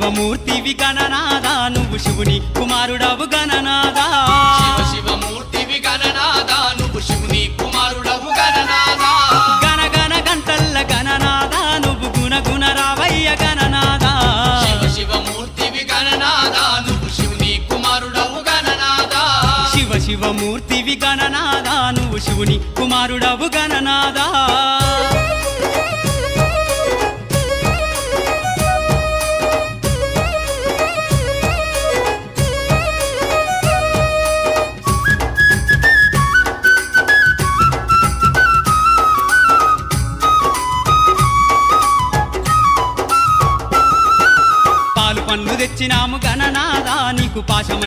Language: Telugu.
శివమూర్తివి గణనాదా నువ్వు శివుని కుమారుడవు గణనాదా శివమూర్తివి గణనాదా నువ్వు శివుని కుమారుడవు గణనాదా గణగణ గంటల్ల గణనాదా నువ్వు గుణగుణ రావయ్య గణనాదా శివమూర్తివి గణనాదా నువ్వు శివుని కుమారుడవు గణనాదా శివమూర్తివి గణనాదా నువ్వు శివుని కుమారుడవు గణనాదా పాలు పండ్లు తెచ్చినాము గణనాదా నీకు పాశమ